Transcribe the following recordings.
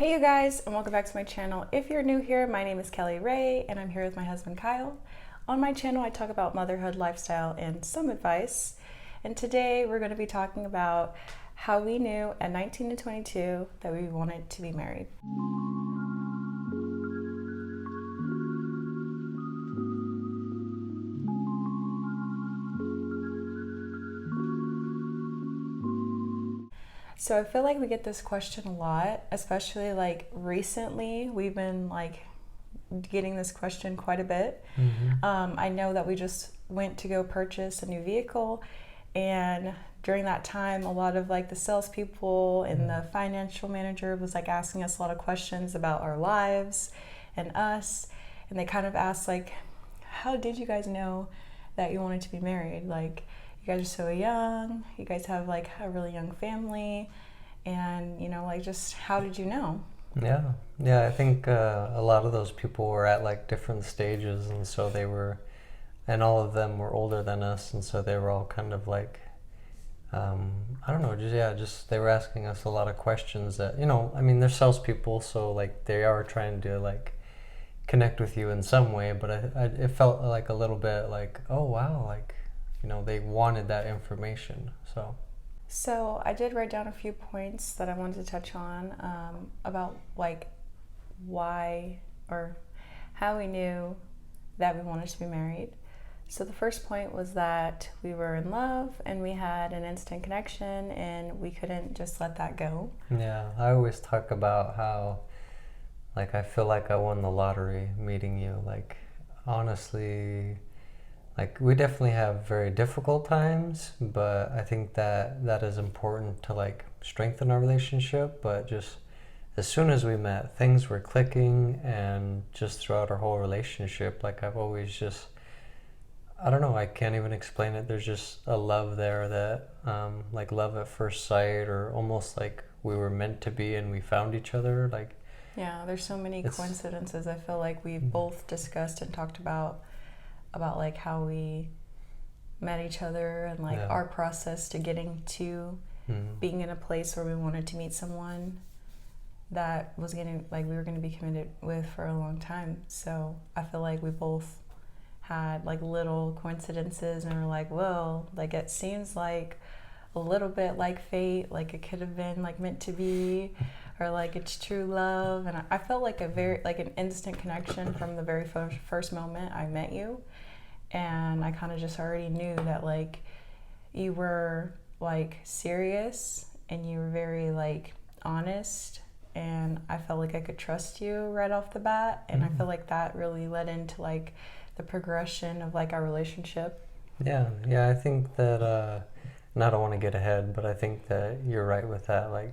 Hey you guys, and welcome back to my channel. If you're new here, my name is Kelle Rae, and I'm here with my husband Kyle. On my channel, I talk about motherhood, lifestyle, and some advice. And today we're going to be talking about how we knew at 19 to 22 that we wanted to be married. So I feel like we get this question a lot, especially like recently. We've been getting this question quite a bit. I know that we just went to go purchase a new vehicle, and during that time, a lot of like the salespeople and the financial manager was like asking us a lot of questions about our lives and us, and they kind of asked like, "How did you guys know that you wanted to be married? Like, you guys are so young. You guys have like a really young family, and like just how did you know?" Yeah, I think a lot of those people were at like different stages, and so they were, and all of them were older than us, and so they were all kind of like, I don't know, just they were asking us a lot of questions that, I mean, they're salespeople, so like they are trying to like connect with you in some way, but it felt like a little bit like, oh wow, like, they wanted that information, so. So I did write down a few points that I wanted to touch on about like why or how we knew that we wanted to be married. So the first point was that we were in love and we had an instant connection and we couldn't just let that go. Yeah, I always talk about how like I feel like I won the lottery meeting you. Like, honestly, like we definitely have very difficult times, but I think that is important to like strengthen our relationship. But just as soon as we met, things were clicking, and just throughout our whole relationship, like I've always just, I don't know, I can't even explain it. There's just a love there that like love at first sight, or almost like we were meant to be and we found each other. Like, Yeah, there's so many coincidences. I feel like we both discussed and talked about like how we met each other and like our process to getting to being in a place where we wanted to meet someone that was getting like we were going to be committed with for a long time. So I feel like we both had like little coincidences and we're like, well, like it seems like a little bit like fate, like it could have been like meant to be, or like it's true love. And I felt like an instant connection from the very first moment I met you. And I kind of just already knew that like you were like serious and you were very like honest, and I felt like I could trust you right off the bat. And I feel like that really led into like the progression of like our relationship. Yeah, I think that, and I don't want to get ahead, but I think that you're right with that. Like,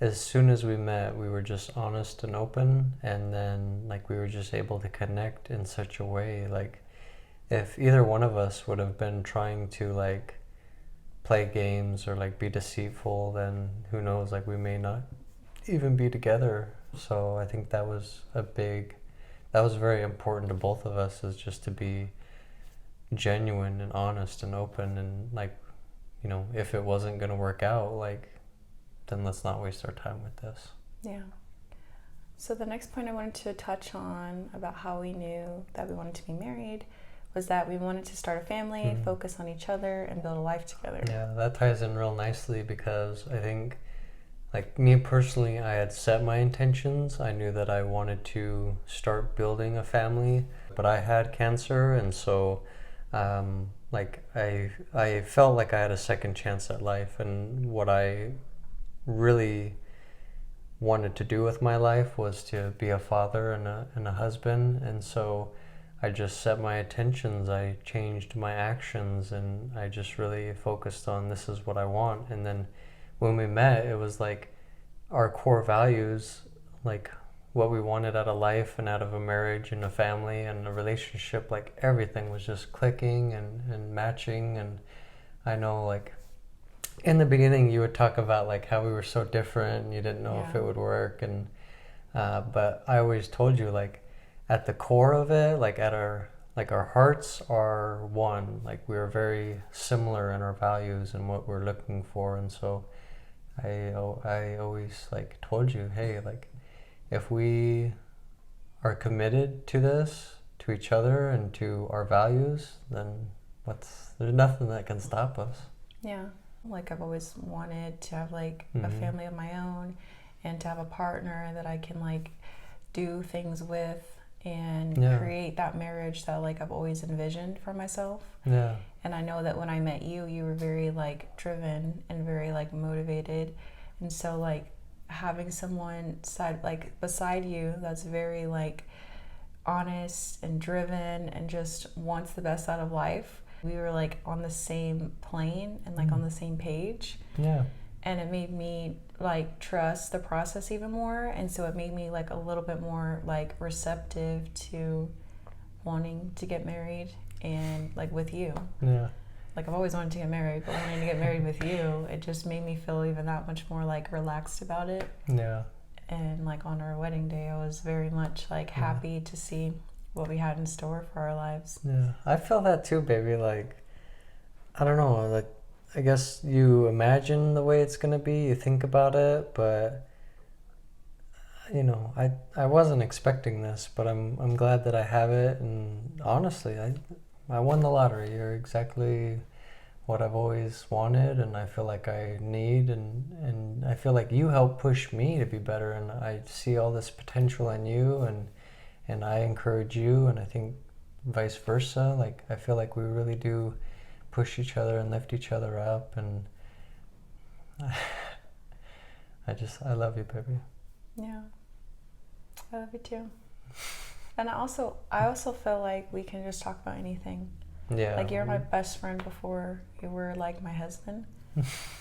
as soon as we met, we were just honest and open, and then like we were just able to connect in such a way. Like, if either one of us would have been trying to like play games or like be deceitful, then who knows, like we may not even be together. So I think that was very important to both of us, is just to be genuine and honest and open, and like, if it wasn't going to work out, like, then let's not waste our time with this. Yeah. So the next point I wanted to touch on about how we knew that we wanted to be married was that we wanted to start a family, focus on each other, and build a life together. Yeah, that ties in real nicely, because I think, like me personally, I had set my intentions. I knew that I wanted to start building a family, but I had cancer, and so like I felt like I had a second chance at life, and what I really wanted to do with my life was to be a father and a husband. And so I just set my intentions, I changed my actions, and I just really focused on, this is what I want. And then when we met, it was like our core values, like what we wanted out of life and out of a marriage and a family and a relationship, like everything was just clicking and matching. And I know, like, in the beginning you would talk about like how we were so different and you didn't know if it would work, and but I always told you, like, at the core of it, like at our hearts are one. Like, we are very similar in our values and what we're looking for. And so I always like told you, hey, like, if we are committed to this, to each other and to our values, then there's nothing that can stop us. Yeah. Like I've always wanted to have like a family of my own and to have a partner that I can like do things with and create that marriage that like I've always envisioned for myself. Yeah. And I know that when I met you, you were very like driven and very like motivated. And so like having someone beside you that's very like honest and driven and just wants the best out of life. We were like on the same plane and like on the same page. Yeah. And it made me like trust the process even more. And so it made me like a little bit more like receptive to wanting to get married and like with you. Yeah. Like I've always wanted to get married, but wanting to get married with you, it just made me feel even that much more like relaxed about it. Yeah. And like on our wedding day, I was very much like happy to see what we had in store for our lives. Yeah, I feel that too, baby. Like, I don't know, like, I guess you imagine the way it's gonna be, you think about it, but you know, I wasn't expecting this, but I'm glad that I have it, and honestly, I won the lottery. You're exactly what I've always wanted, and I feel like I need, and I feel like you help push me to be better, and I see all this potential in you, and I encourage you, and I think vice versa. Like, I feel like we really do push each other and lift each other up, and I love you, baby. Yeah, I love you too. And I also feel like we can just talk about anything. Yeah. Like you're my best friend before you were like my husband.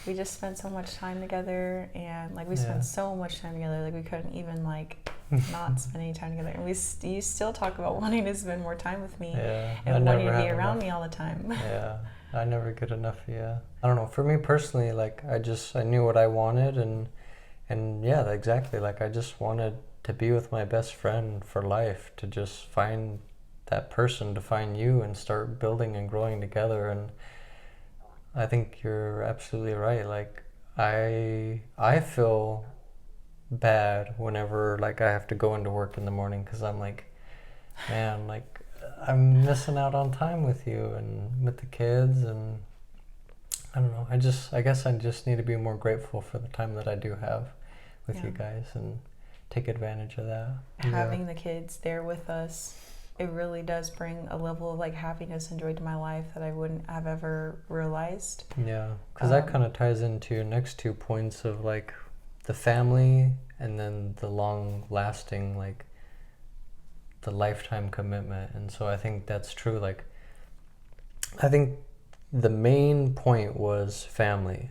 We just spent so much time together, and like we spent so much time together, like we couldn't even like not spend any time together. And you still talk about wanting to spend more time with me and wanting to be around me all the time. Yeah, I never get enough. Yeah, I don't know. For me personally, like I knew what I wanted, and yeah, exactly. Like I just wanted to be with my best friend for life, to just find that person, to find you, and start building and growing together. And I think you're absolutely right. Like I feel bad whenever like I have to go into work in the morning, because I'm like, man, like I'm missing out on time with you and with the kids, and I don't know. I guess I just need to be more grateful for the time that I do have with you guys and take advantage of that. Having the kids there with us, it really does bring a level of like happiness and joy to my life that I wouldn't have ever realized. Yeah, because that kind of ties into your next 2 points of like the family and then the long lasting, like the lifetime commitment. And so I think that's true. Like I think the main point was family.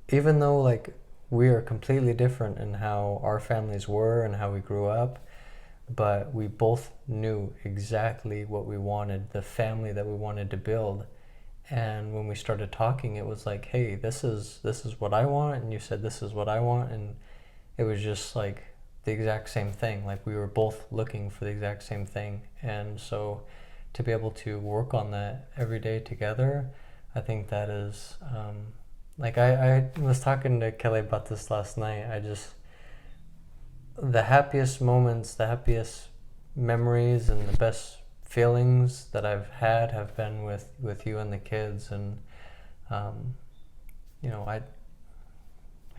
Even though like we are completely different in how our families were and how we grew up, but we both knew exactly what we wanted, the family that we wanted to build. And when we started talking, it was like, hey, this is what I want, and you said this is what I want, and it was just like the exact same thing. Like we were both looking for the exact same thing. And so to be able to work on that every day together, I think that is like I was talking to Kelle about this last night. The happiest moments, the happiest memories, and the best feelings that I've had have been with you and the kids. And you know, I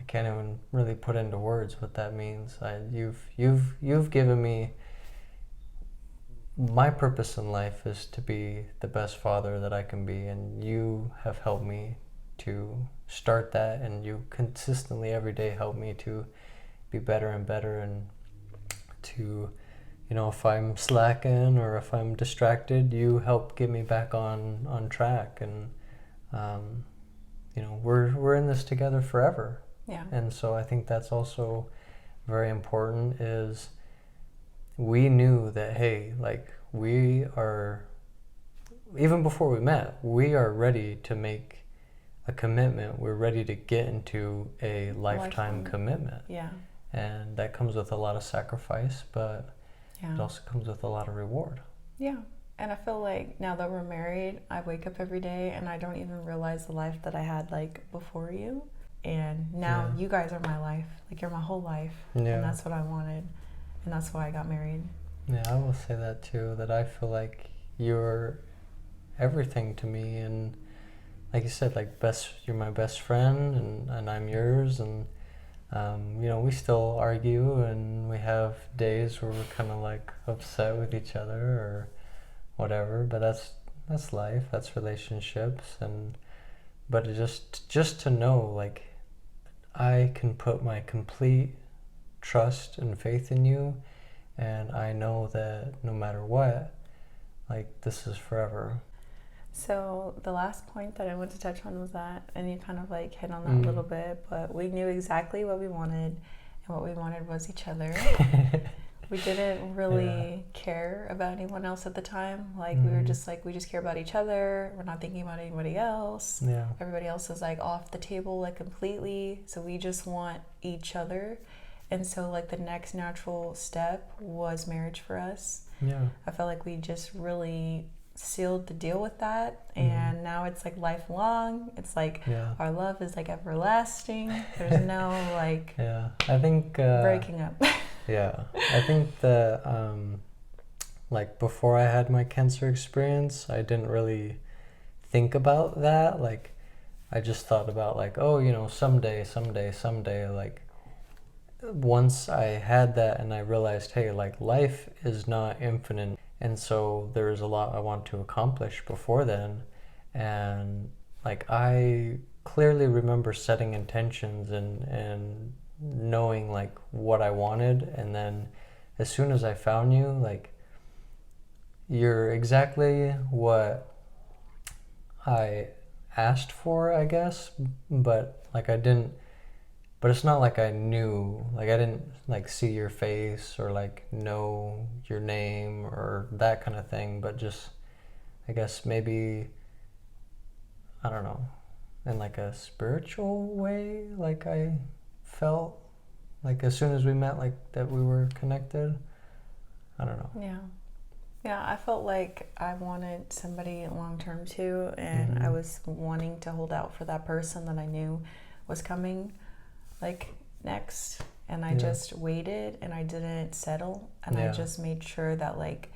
can't even really put into words what that means. You've given me, my purpose in life is to be the best father that I can be, and you have helped me to start that, and you consistently every day help me to be better and better, and to, you know, if I'm slacking or if I'm distracted, you help get me back on track. And you know, we're in this together forever. Yeah. And so I think that's also very important, is we knew that, hey, like we are, even before we met, we are ready to make a commitment. We're ready to get into a lifetime commitment. Yeah. And that comes with a lot of sacrifice, but it also comes with a lot of reward. Yeah. And I feel like now that we're married, I wake up every day and I don't even realize the life that I had like before you. And now you guys are my life. Like you're my whole life. Yeah. And that's what I wanted. and that's why I got married. Yeah, I will say that too, that I feel like you're everything to me, and like you said, like you're my best friend, and I'm yours, and you know, we still argue, and we have days where we're kind of like upset with each other or whatever, but that's life, that's relationships, and but just to know, like, I can put my complete trust and faith in you, and I know that no matter what, like, this is forever. So the last point that I want to touch on was that, and you kind of like hit on that a little bit, but we knew exactly what we wanted, and what we wanted was each other. We didn't really care about anyone else at the time. Like, we were just like, we just care about each other. We're not thinking about anybody else. Yeah. Everybody else is like off the table, like completely. So we just want each other. And so like the next natural step was marriage for us. Yeah. I felt like we just really sealed the deal with that, and now it's like lifelong. It's like our love is like everlasting. There's no like I think breaking up. I think that like before I had my cancer experience, I didn't really think about that. Like, I just thought about like, oh, you know, someday, like, once I had that and I realized, hey, like, life is not infinite, and so there's a lot I want to accomplish before then. And like, I clearly remember setting intentions and knowing like what I wanted, and then as soon as I found you, like, you're exactly what I asked for, I guess, but like I didn't, but it's not like I knew, like I didn't like see your face or like know your name or that kind of thing, but just, I guess maybe, I don't know, in like a spiritual way, like I felt like as soon as we met, like that we were connected. I don't know. Yeah, I felt like I wanted somebody long term too, and I was wanting to hold out for that person that I knew was coming like next, and I just waited, and I didn't settle, and I just made sure that like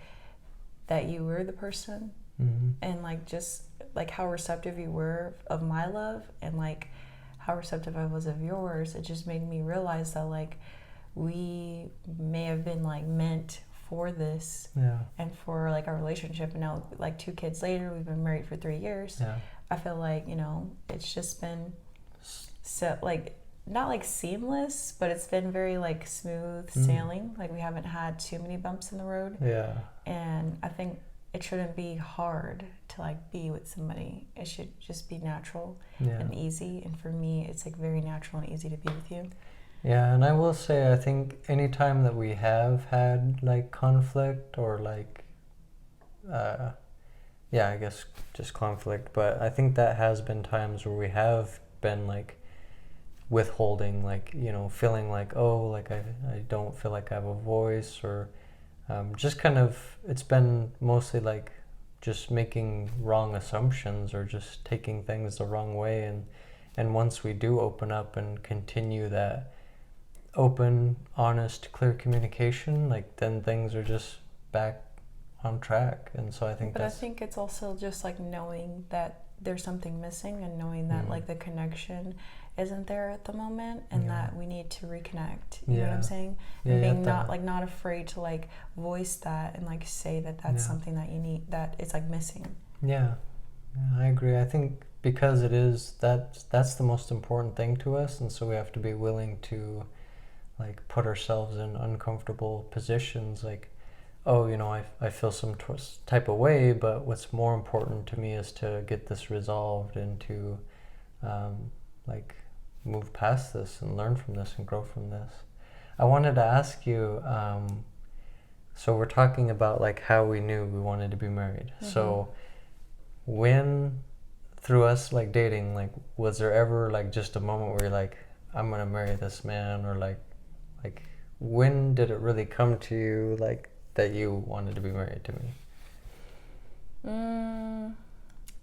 that you were the person, and like just like how receptive you were of my love, and like how receptive I was of yours. It just made me realize that like we may have been like meant for this and for like our relationship, and now like 2 kids later, we've been married for 3 years. I feel like, you know, it's just been so like not like seamless, but it's been very like smooth sailing. Like, we haven't had too many bumps in the road. And I think it shouldn't be hard to like be with somebody. It should just be natural and easy, and for me it's like very natural and easy to be with you. Yeah, and I will say, I think anytime that we have had like conflict or like, I guess just conflict, but I think that has been times where we have been like withholding, like, you know, feeling like, oh, like I don't feel like I have a voice, or just kind of, it's been mostly like just making wrong assumptions or just taking things the wrong way. And once we do open up and continue that open, honest, clear communication, like, then things are just back on track. And so I think I think it's also just like knowing that there's something missing, and knowing that like the connection isn't there at the moment, and that we need to reconnect. You know what I'm saying? And being not afraid to like voice that and like say that that's something that you need, that it's like missing. Yeah, I agree. I think because it is, that's the most important thing to us, and so we have to be willing to like put ourselves in uncomfortable positions, like, oh, you know, I feel some type of way, but what's more important to me is to get this resolved and to like move past this and learn from this and grow from this. I wanted to ask you, so we're talking about like how we knew we wanted to be married. So when, through us like dating, like, was there ever like just a moment where you're like, I'm gonna marry this man, or like when did it really come to you like that you wanted to be married to me?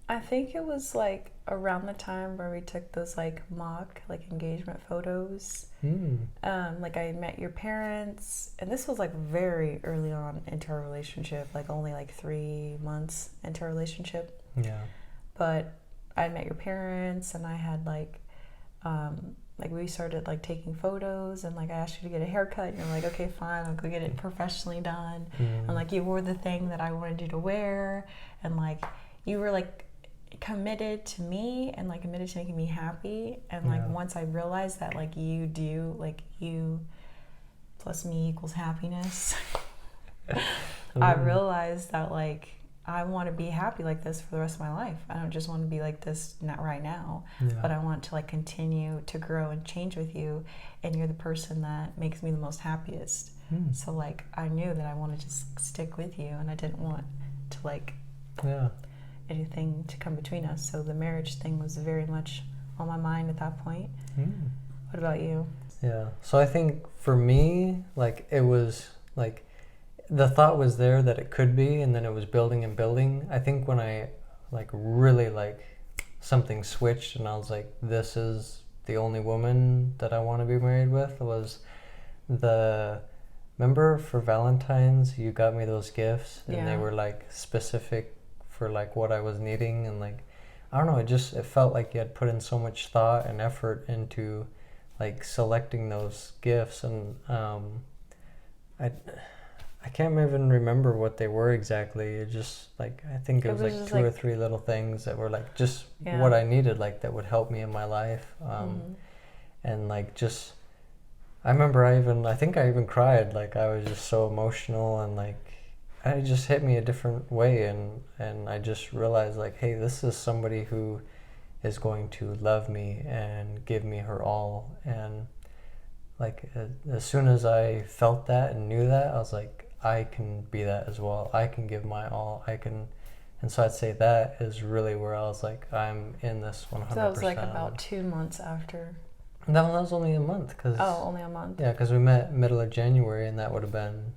I think it was like around the time where we took those like mock like engagement photos. Like I met your parents, and this was like very early on into our relationship, like only like 3 months into our relationship. Yeah. But I met your parents, and I had like we started like taking photos, and like I asked you to get a haircut, and you're like, okay, fine, I'll go get it professionally done. And like you wore the thing that I wanted you to wear, and like you were like committed to me and like committed to making me happy. And like once I realized that like you plus me equals happiness, I realized that like I want to be happy like this for the rest of my life. I don't just want to be like this not right now, but I want to like continue to grow and change with you, and you're the person that makes me the most happiest. So like I knew that I wanted to stick with you, and I didn't want to like anything to come between us. So the marriage thing was very much on my mind at that point. What about you? Yeah. So I think for me, like it was like the thought was there that it could be, and then it was building and building. I think when I like really like something switched and I was like, this is the only woman that I want to be married with, was remember for Valentine's you got me those gifts, and they were like specific for like what I was needing, and like I don't know, it felt like you had put in so much thought and effort into like selecting those gifts, and I can't even remember what they were exactly. It just like I think it was like two or three little things that were like just what I needed, like that would help me in my life. And like just I remember I think I even cried. Like I was just so emotional, and like it just hit me a different way, and I just realized like, hey, this is somebody who is going to love me and give me her all. And like as soon as I felt that and knew that, I was like, I can be that as well. I can give my all. And so I'd say that is really where I was like, I'm in this 100%. So that was like about 2 months after. That was only a month. Only a month. Yeah, because we met middle of January, and that would have been,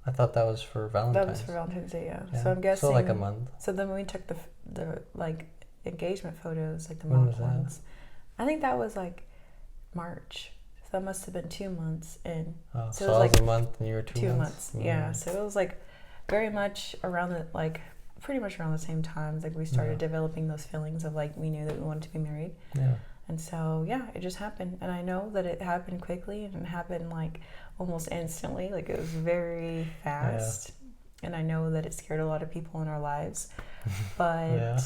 I thought that was for Valentine's. That was for Valentine's Day, yeah. So I'm guessing. So like a month. So then when we took the like engagement photos, like the mock ones, I think that was like March. So that must have been 2 months in. Oh, so I was a month and you were 2 months? 2 months, yeah. So it was like very much around pretty much around the same time. Like we started developing those feelings of like we knew that we wanted to be married. Yeah. And so, it just happened. And I know that it happened quickly, and it happened like almost instantly. Like it was very fast. And I know that it scared a lot of people in our lives. But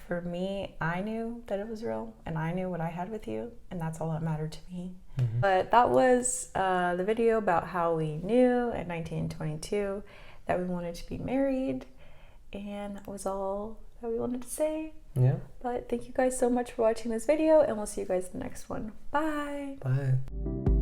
for me, I knew that it was real, and I knew what I had with you, and that's all that mattered to me. But that was the video about how we knew at 1922 that we wanted to be married, and that was all that we wanted to say. Yeah. But thank you guys so much for watching this video, and we'll see you guys in the next one. Bye. Bye.